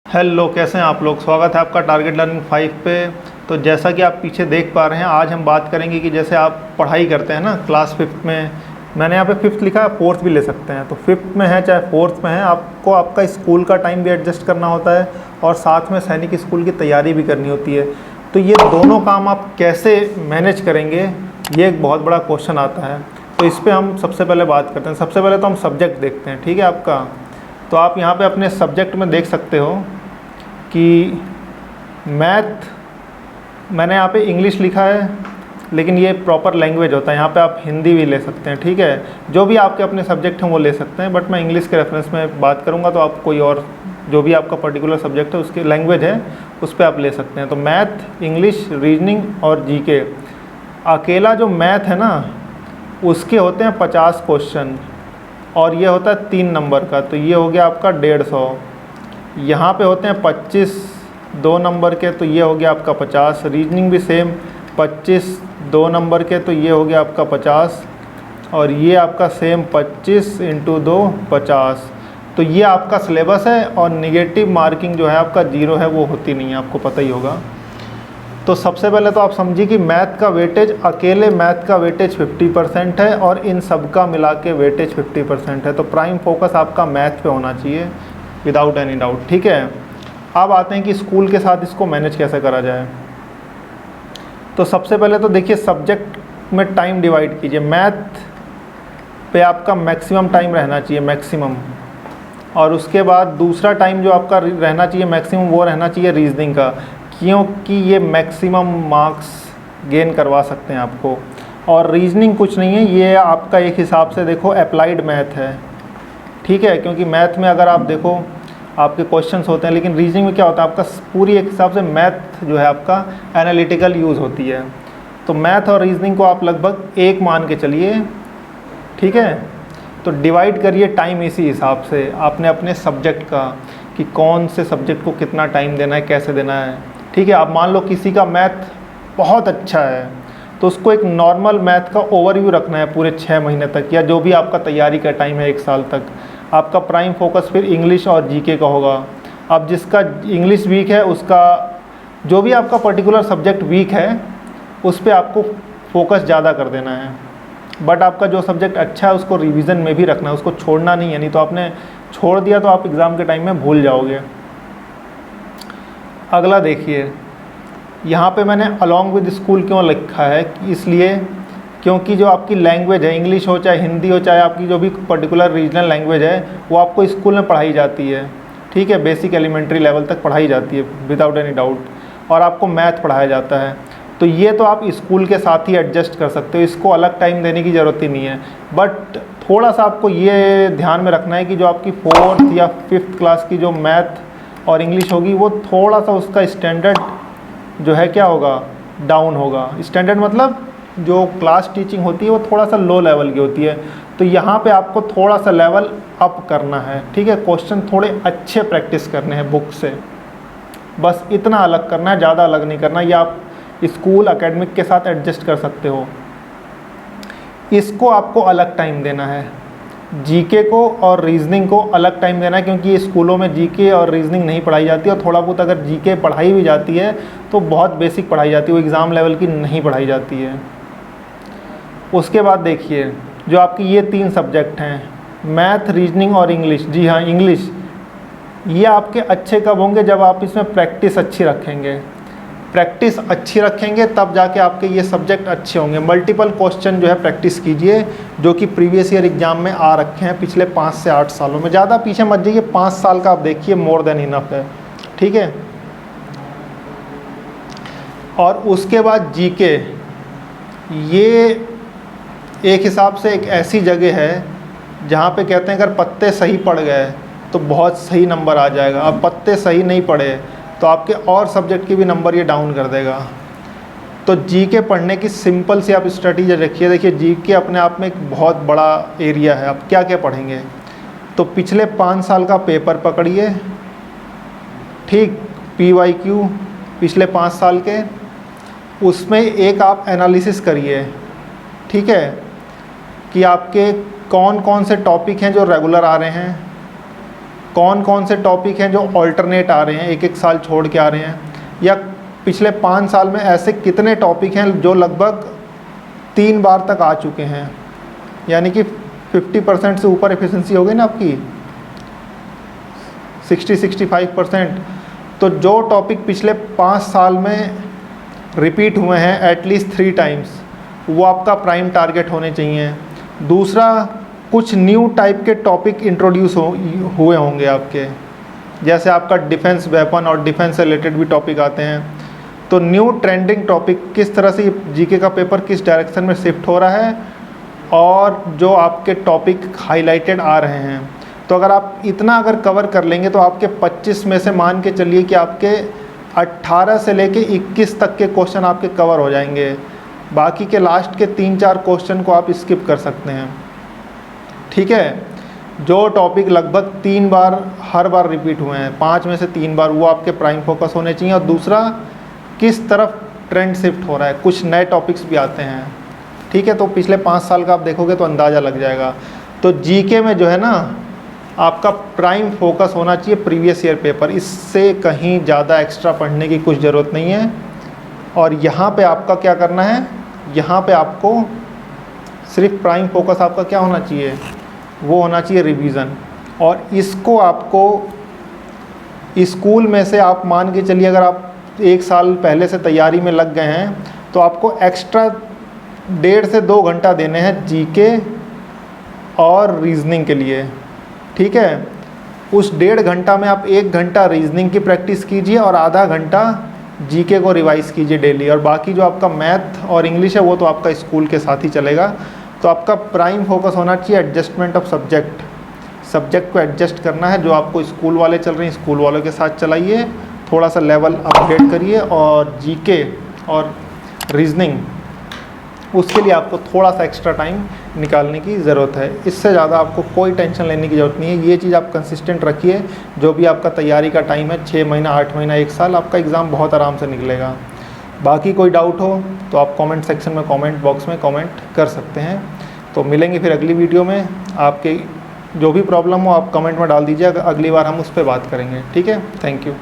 Hello, कैसे हैं आप लोग। स्वागत है आपका टारगेट लर्निंग 5 पे। तो जैसा कि आप पीछे देख पा रहे हैं, आज हम बात करेंगे कि जैसे आप पढ़ाई करते हैं ना क्लास 5 में, मैंने यहाँ पे 5th लिखा है, 4th भी ले सकते हैं। तो 5th में है चाहे 4th में है, आपको आपका स्कूल का टाइम भी एडजस्ट करना होता है और साथ में सैनिक स्कूल की तैयारी भी करनी होती है। तो ये दोनों काम आप कैसे मैनेज करेंगे, ये एक बहुत बड़ा क्वेश्चन आता है। तो इस पर हम सबसे पहले बात करते हैं। सबसे पहले तो हम सब्जेक्ट देखते हैं, ठीक है आपका। तो आप यहाँ पर अपने सब्जेक्ट में देख सकते हो कि मैथ, मैंने यहाँ पे इंग्लिश लिखा है, लेकिन ये प्रॉपर लैंग्वेज होता है। यहाँ पे आप हिंदी भी ले सकते हैं, ठीक है। जो भी आपके अपने सब्जेक्ट हैं वो ले सकते हैं, बट मैं इंग्लिश के रेफरेंस में बात करूँगा, तो आप कोई और जो भी आपका पर्टिकुलर सब्जेक्ट है उसकी लैंग्वेज है उस पर आप ले सकते हैं। तो मैथ, इंग्लिश, रीजनिंग और जीके। अकेला जो मैथ है ना, उसके होते हैं 50 क्वेश्चन और ये होता है 3 नंबर का, तो ये हो गया आपका 150। यहाँ पे होते हैं 25 2 नंबर के, तो ये हो गया आपका 50। रीजनिंग भी सेम 25 2 नंबर के, तो ये हो गया आपका 50। और ये आपका सेम 25 × 2 50। तो ये आपका सिलेबस है और निगेटिव मार्किंग जो है आपका 0 है, वो होती नहीं है, आपको पता ही होगा। तो सबसे पहले तो आप समझिए कि मैथ का वेटेज, अकेले मैथ का वेटेज 50% है और इन सब का मिला के वेटेज 50% है। तो प्राइम फोकस आपका मैथ पे होना चाहिए विदाउट एनी डाउट, ठीक है। अब आते हैं कि स्कूल के साथ इसको मैनेज कैसे करा जाए। तो सबसे पहले तो देखिए, सब्जेक्ट में टाइम डिवाइड कीजिए। मैथ पे आपका मैक्सिमम टाइम रहना चाहिए, मैक्सिमम। और उसके बाद दूसरा टाइम जो आपका रहना चाहिए मैक्सिमम, वो रहना चाहिए रीजनिंग का, क्योंकि ये मैक्सिमम मार्क्स गेन करवा सकते हैं आपको। और रीजनिंग कुछ नहीं है, ये आपका एक हिसाब से देखो अप्लाइड मैथ है, ठीक है। क्योंकि मैथ में अगर आप देखो आपके क्वेश्चंस होते हैं, लेकिन रीजनिंग में क्या होता है, आपका पूरी एक हिसाब से मैथ जो है आपका एनालिटिकल यूज़ होती है। तो मैथ और रीजनिंग को आप लगभग एक मान के चलिए, ठीक है। तो डिवाइड करिए टाइम इसी हिसाब से आपने अपने सब्जेक्ट का, कि कौन से सब्जेक्ट को कितना टाइम देना है, कैसे देना है, ठीक है। आप मान लो किसी का मैथ बहुत अच्छा है, तो उसको एक नॉर्मल मैथ का ओवरव्यू रखना है पूरे 6 महीने तक, या जो भी आपका तैयारी का टाइम है 1 साल तक। आपका प्राइम फोकस फिर इंग्लिश और जीके का होगा। अब जिसका इंग्लिश वीक है, उसका जो भी आपका पर्टिकुलर सब्जेक्ट वीक है, उस पर आपको फोकस ज़्यादा कर देना है। बट आपका जो सब्जेक्ट अच्छा है उसको रिवीजन में भी रखना है, उसको छोड़ना नहीं है। नहीं तो आपने छोड़ दिया तो आप एग्ज़ाम के टाइम में भूल जाओगे। अगला देखिए, यहाँ पे मैंने अलॉन्ग विद स्कूल क्यों लिखा है, इसलिए क्योंकि जो आपकी लैंग्वेज है, इंग्लिश हो चाहे हिंदी हो चाहे आपकी जो भी पर्टिकुलर रीजनल लैंग्वेज है, वो आपको स्कूल में पढ़ाई जाती है, ठीक है। बेसिक एलिमेंट्री लेवल तक पढ़ाई जाती है विदाउट एनी डाउट, और आपको मैथ पढ़ाया जाता है। तो ये तो आप स्कूल के साथ ही एडजस्ट कर सकते हो, इसको अलग टाइम देने की ज़रूरत ही नहीं है। बट थोड़ा सा आपको ये ध्यान में रखना है कि जो आपकी 4th या 5th क्लास की जो मैथ और इंग्लिश होगी, वो थोड़ा सा उसका स्टैंडर्ड जो है क्या होगा, डाउन होगा। स्टैंडर्ड मतलब जो क्लास टीचिंग होती है वो थोड़ा सा लो लेवल की होती है। तो यहाँ पे आपको थोड़ा सा लेवल अप करना है, ठीक है। क्वेश्चन थोड़े अच्छे प्रैक्टिस करने हैं बुक से, बस इतना अलग करना है, ज़्यादा अलग नहीं करना। ये आप स्कूल एकेडमिक के साथ एडजस्ट कर सकते हो। इसको आपको अलग टाइम देना है, जीके को और रीजनिंग को अलग टाइम देना है, क्योंकि स्कूलों में जीके और रीजनिंग नहीं पढ़ाई जाती, और थोड़ा बहुत अगर जीके पढ़ाई भी जाती है तो बहुत बेसिक पढ़ाई जाती है, वो एग्ज़ाम लेवल की नहीं पढ़ाई जाती है। उसके बाद देखिए, जो आपकी ये 3 सब्जेक्ट हैं, मैथ, रीजनिंग और इंग्लिश। जी हाँ, इंग्लिश, ये आपके अच्छे कब होंगे, जब आप इसमें प्रैक्टिस अच्छी रखेंगे। प्रैक्टिस अच्छी रखेंगे तब जाके आपके ये सब्जेक्ट अच्छे होंगे। मल्टीपल क्वेश्चन जो है प्रैक्टिस कीजिए, जो कि प्रीवियस ईयर एग्जाम में आ रखे हैं पिछले 5 से 8 सालों में। ज़्यादा पीछे मत जाइए, 5 साल का आप देखिए, मोर देन इनफ है, ठीक है। और उसके बाद जीके, ये एक हिसाब से एक ऐसी जगह है जहाँ पे कहते हैं अगर पत्ते सही पड़ गए तो बहुत सही नंबर आ जाएगा। अब पत्ते सही नहीं पड़े तो आपके और सब्जेक्ट की भी नंबर ये डाउन कर देगा। तो जीके पढ़ने की सिंपल सी आप स्ट्रेटजी रखिए। देखिए, जीके अपने आप में एक बहुत बड़ा एरिया है। आप क्या क्या पढ़ेंगे, तो पिछले 5 साल का पेपर पकड़िए, ठीक, PYQ पिछले 5 साल के, उसमें एक आप एनालिसिस करिए, ठीक है, कि आपके कौन कौन से टॉपिक हैं जो रेगुलर आ रहे हैं, कौन कौन से टॉपिक हैं जो ऑल्टरनेट आ रहे हैं, एक एक साल छोड़ के आ रहे हैं, या पिछले 5 साल में ऐसे कितने टॉपिक हैं जो लगभग 3 बार तक आ चुके हैं, यानी कि 50% से ऊपर एफिशिएंसी हो गई ना आपकी, 60-65%। तो जो टॉपिक पिछले 5 साल में रिपीट हुए हैं एटलीस्ट 3 टाइम्स, वो आपका प्राइम टारगेट होने चाहिए। दूसरा, कुछ न्यू टाइप के टॉपिक इंट्रोड्यूस हुए होंगे आपके, जैसे आपका डिफेंस वेपन और डिफेंस से रिलेटेड भी टॉपिक आते हैं। तो न्यू ट्रेंडिंग टॉपिक, किस तरह से जीके का पेपर किस डायरेक्शन में शिफ्ट हो रहा है, और जो आपके टॉपिक हाईलाइटेड आ रहे हैं। तो अगर आप इतना अगर कवर कर लेंगे तो आपके 25 में से मान के चलिए कि आपके 18 से लेके 21 तक के क्वेश्चन आपके कवर हो जाएंगे। बाकी के लास्ट के 3-4 क्वेश्चन को आप स्किप कर सकते हैं, ठीक है। जो टॉपिक लगभग 3 बार हर बार रिपीट हुए हैं, 5 में से 3 बार, वो आपके प्राइम फोकस होने चाहिए। और दूसरा, किस तरफ ट्रेंड शिफ्ट हो रहा है, कुछ नए टॉपिक्स भी आते हैं, ठीक है। तो पिछले 5 साल का आप देखोगे तो अंदाज़ा लग जाएगा। तो जीके में जो है ना, आपका प्राइम फोकस होना चाहिए प्रीवियस ईयर पेपर, इससे कहीं ज़्यादा एक्स्ट्रा पढ़ने की कुछ ज़रूरत नहीं है। और यहाँ पे आपका क्या करना है, यहाँ पे आपको सिर्फ प्राइम फोकस आपका क्या होना चाहिए, वो होना चाहिए रिवीजन। और इसको आपको स्कूल में से आप मान के चलिए, अगर आप 1 साल पहले से तैयारी में लग गए हैं तो आपको एक्स्ट्रा 1.5 से 2 घंटा देने हैं जीके और रीजनिंग के लिए, ठीक है। उस 1.5 घंटा में आप 1 घंटा रीजनिंग की प्रैक्टिस कीजिए और आधा घंटा जीके को रिवाइज़ कीजिए डेली। और बाकी जो आपका मैथ और इंग्लिश है वो तो आपका स्कूल के साथ ही चलेगा। तो आपका प्राइम फोकस होना चाहिए एडजस्टमेंट ऑफ सब्जेक्ट को एडजस्ट करना है। जो आपको स्कूल वाले चल रहे हैं, स्कूल वालों के साथ चलाइए, थोड़ा सा लेवल अपग्रेड करिए। और जीके और रीजनिंग, उसके लिए आपको थोड़ा सा एक्स्ट्रा टाइम निकालने की ज़रूरत है। इससे ज़्यादा आपको कोई टेंशन लेने की ज़रूरत नहीं है। ये चीज़ आप कंसिस्टेंट रखिए। जो भी आपका तैयारी का टाइम है, 6 महीना, 8 महीना, 1 साल, आपका एग्ज़ाम बहुत आराम से निकलेगा। बाकी कोई डाउट हो तो आप कमेंट सेक्शन में, कमेंट बॉक्स में कमेंट कर सकते हैं। तो मिलेंगे फिर अगली वीडियो में। आपके जो भी प्रॉब्लम हो आप कमेंट में डाल दीजिए, अगली बार हम उस पर बात करेंगे, ठीक है। Thank you.